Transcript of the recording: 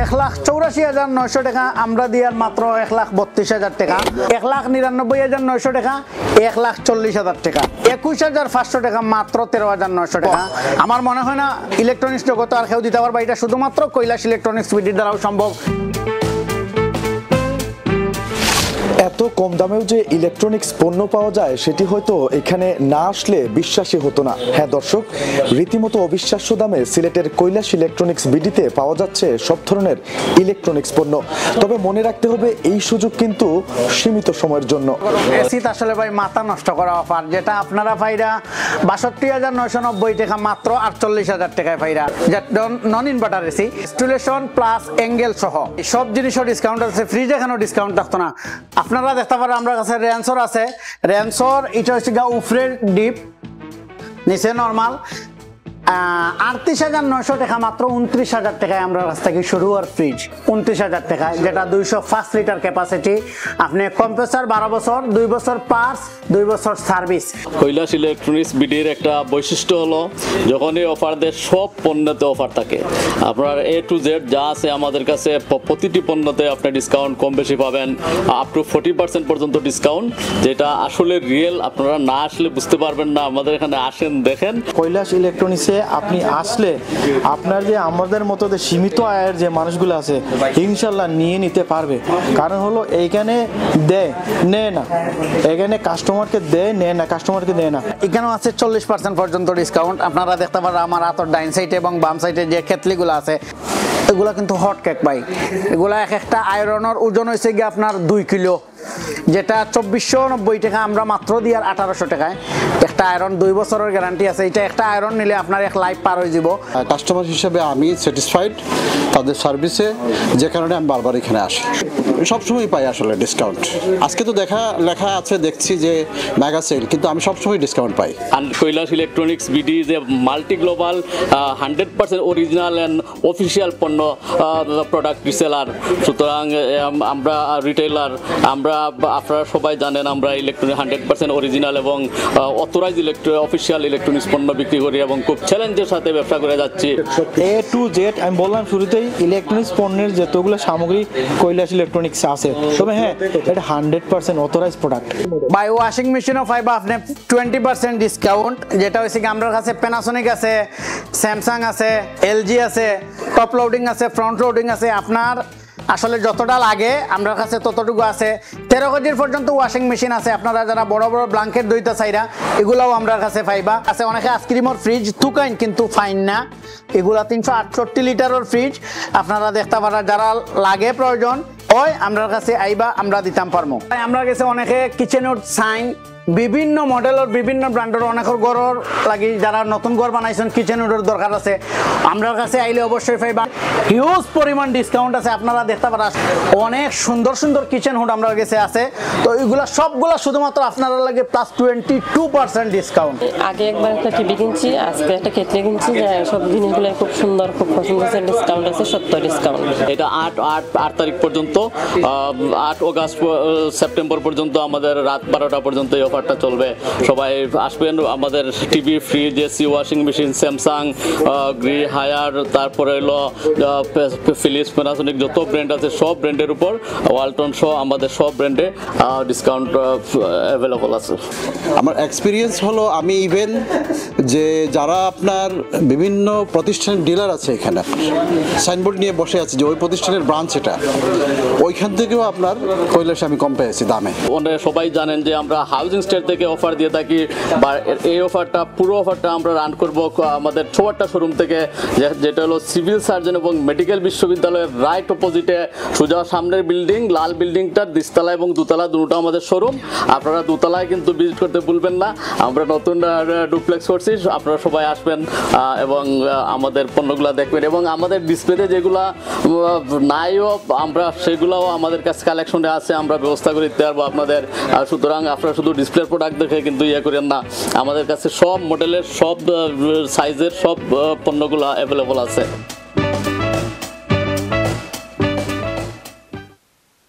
1,84,900 টাকা আমরা দিয়ার মাত্র 1,32,000 টাকা, 1,99,900 টাকা, 1,40,000 টাকা, 21,500 টাকা মাত্র 13,900 টাকা। আমার মনে হয় না ইলেকট্রনিক্স জগতে আর কেউ দিতে পারবে, এটা শুধুমাত্র কৈলাস ইলেকট্রনিক্স বিডির দ্বারাও সম্ভব। এত কম দামেও যে ইলেকট্রনিক্স পণ্য পাওয়া যায় সেটি হয়তো এখানে না আসলে বিশ্বাসই হতো না। হ্যাঁ দর্শক, রীতিমতো অবিশ্বাস্য দামে সিলেটের কৈলাস ইলেকট্রনিক্স বিডিতে পাওয়া যাচ্ছে সব ধরনের ইলেকট্রনিক্স পণ্য। তবে মনে রাখতে হবে এই সুযোগ কিন্তু সীমিত সময়ের জন্য। এসি আসলে ভাই মাথা নষ্ট করা অফার, যেটা আপনারা পাইরা 62,990 টাকা মাত্র 48,000 টাকায় পাইরা, যেটা নন inverter AC, installation plus angle সহ সব জিনিসও ডিসকাউন্ট আছে। ফ্রিজ এখানেও ডিসকাউন্ট থাকতো না। আপনারা দেখতে পারেন আমরা কাছে রেন্সর আছে, রেন্সর এটা হচ্ছে উপরের ডিপ, নিচে নর্মাল। 38,900 টাকা মাত্র 29,000 টাকায় আমরা কাছ থেকে শুরু। আর ফ্রিজ 29,000 টাকায়, যেটা 205 লিটার ক্যাপাসিটি। আপনি কম্প্রেসার 12 বছর, 2 বছর পার্স, 2 বছর সার্ভিস। কৈলাস ইলেকট্রনিক্স বিডির একটা বৈশিষ্ট্য হলো যখন এই অফার দেয় সব পণ্যতে অফার থাকে। আপনার A to Z যা আছে আমাদের কাছে প্রতিটি পণ্যতে আপনি ডিসকাউন্ট কম বেশি পাবেন, আপ টু 40% পর্যন্ত ডিসকাউন্ট, যেটা আসলে রিয়েল। আপনারা না আসলে বুঝতে পারবেন না। আমাদের এখানে আসেন, দেখেন। কৈলাস ইলেকট্রনিক্সে আপনি আসলে আপনার যে আমাদের মতো যে সীমিত আয়ের যে মানুষগুলো আছে ইনশাল্লাহ নিয়ে নিতে পারবে। কারণ হলো এইখানে দেয় নেয় না, এখানে কাস্টমারকে দেয় নেয় না, কাস্টমারকে দেয় না। এখানেও আছে 40% পর্যন্ত ডিসকাউন্ট। আপনারা দেখতে পারেন আমার হাতের ডাইন সাইডে এবং বাম সাইডে যে কেটলিগুলো আছে এগুলা কিন্তু হট কেক ভাই। এগুলা এক একটা আয়রনের ওজন হয়েছে গিয়ে আপনার 2 কিলো, যেটা 2490 টাকা আমরা মাত্র দিই আর 1800 টাকায়। একটা আয়রন 2 বছরের গ্যারান্টি আছে। এটা একটা আয়রন নিলে আপনার এক লাইফ পার হয়ে যাব। কাস্টমার হিসেবে আমি স্যাটিসফাইড তাদের সার্ভিসে, যে কারণে আমি বারবার এখানে আসি। সবসময় পাই আসলে ডিসকাউন্ট। আজকে তো লেখা আছে দেখছি যে মেগা সেল, কিন্তু আমি সবসময় ডিসকাউন্ট পাই। কৈলাস ইলেকট্রনিক্স বিডি যে multi global 100% original and official পণ্য প্রোডাক্ট রিসেলার। সুতরাং আমরা রিটেলার, আপনারা সবাই জানেন আমরা ইলেকট্রনিক 100% অরিজিনাল এবং অথরাইজ অফিসিয়াল ইলেকট্রনিক্স পণ্য বিক্রি করি এবং খুব চ্যালেঞ্জের সাথে ব্যবসা করে যাচ্ছি। A to Z আমি বললাম শুরুতেই, ইলেকট্রনিক্স পণ্যের যতগুলো সামগ্রী কৈলাস ইলেকট্রনিক্স আছে। তবে হ্যাঁ, এটা 100% অথরাইজ প্রোডাক্ট। বাই ওয়াশিং মেশিনও পাইবা আপনি 20% ডিসকাউন্ট, যেটা হচ্ছে কি আমার কাছে প্যানাসোনিক আছে, স্যামসাং আছে, LG আছে, টপ লোডিং আছে, ফ্রন্ট লোডিং আছে। আপনার আসলে যতটা লাগে আমরা কাছে ততটুকু আছে। 13 কেজির পর্যন্ত ওয়াশিং মেশিন আছে। আপনারা যারা বড় বড় ব্ল্যাঙ্কেট দইতা চাইরা এগুলাও আমরা কাছে পাইবা। আছে অনেকে আইসক্রিমের ফ্রিজ তুকাইন কিন্তু ফাইন না, এগুলা 368 লিটারের ফ্রিজ। আপনারা দেখতে পারা যারা লাগে প্রয়োজন ওই আমরা কাছে আইবা, আমরা দিতাম পারবো। আমরা কাছে অনেকে কিচেনের সাইন বিভিন্ন মডেলের বিভিন্ন ব্র্যান্ডের অনেকের ঘরের লাগি যারা নতুন ঘর বানাইছেন কিচেন হুডের দরকার আছে, আমরা কাছে আইলে অবশ্যই পাইবা। হিউজ পরিমাণ ডিসকাউন্ট আছে। আপনারা দেখতে পারেন অনেক সুন্দর সুন্দর কিচেন হুড আমরা কাছে আছে। তো এগুলা সবগুলা শুধুমাত্র আপনারা লাগে প্লাস 22% ডিসকাউন্ট। আগে একবার একটা টিভি কিনছি, আজকে একটা কেটলি কিনছি। সব জিনিসগুলো খুব সুন্দর, খুব পছন্দ হচ্ছে। ডিসকাউন্ট আছে, 70 ডিসকাউন্ট। এটা 8 তারিখ পর্যন্ত, 8 অগাস্ট সেপ্টেম্বর পর্যন্ত আমাদের রাত 12টা পর্যন্ত অফারটা চলবে। সবাই আসবেন। আমাদের TV, fridge, AC, washing machine, Samsung, Gree, Haier, তারপরে হলো ফিলিপস, প্যানাসোনিক যত ব্র্যান্ড আছে সব ব্র্যান্ডের উপর, ওয়ালটন সহ আমাদের সব ব্র্যান্ডে ডিসকাউন্ট অ্যাভেলেবল আছে। আমার এক্সপিরিয়েন্স হলো আমি ইভেন যে যারা আপনার বিভিন্ন প্রতিষ্ঠানের ডিলার আছে এখানে সাইনবোর্ড নিয়ে বসে আছে যে ওই প্রতিষ্ঠানের ব্রাঞ্চ, এটা ওইখান থেকেও আপনার কৈলাসে আমি কম পেয়েছি দামে। সবাই জানেন যে আমরা হাউজিং স্টেট থেকে অফার দিয়ে থাকি, বা এই অফারটা পুরো অফারটা আমরা রান করব আমাদের ছোট্টা শোরুম থেকে, যেটা হলো সিভিল সার্জন এবং মেডিকেল বিশ্ববিদ্যালয়ের রাইট অপোজিটে সোজা সামনের বিল্ডিং, লাল বিল্ডিংটার দ্বিতলা এবং দোতলা দুটো আমাদের শোরুম। আপনারা দোতলায় কিন্তু ভিজিট করতে ভুলবেন না। আমরা নতুন ডুপ্লেক্স করছি, আপনারা সবাই আসবেন এবং আমাদের পণ্যগুলো দেখবেন এবং আমাদের ডিসপ্লেতে যেগুলা নাইও আমরা সেগুলোও আমাদের কাছে কালেকশনে আছে, আমরা ব্যবস্থা করে দিতে পারবো আপনাদের। সুতরাং আপনারা শুধু ডিসপ্লের প্রোডাক্ট দেখে কিন্তু করেন না, আমাদের কাছে সব মডেলের, সব সাইজের, সব পণ্যগুলো অ্যাভেলেবল আছে।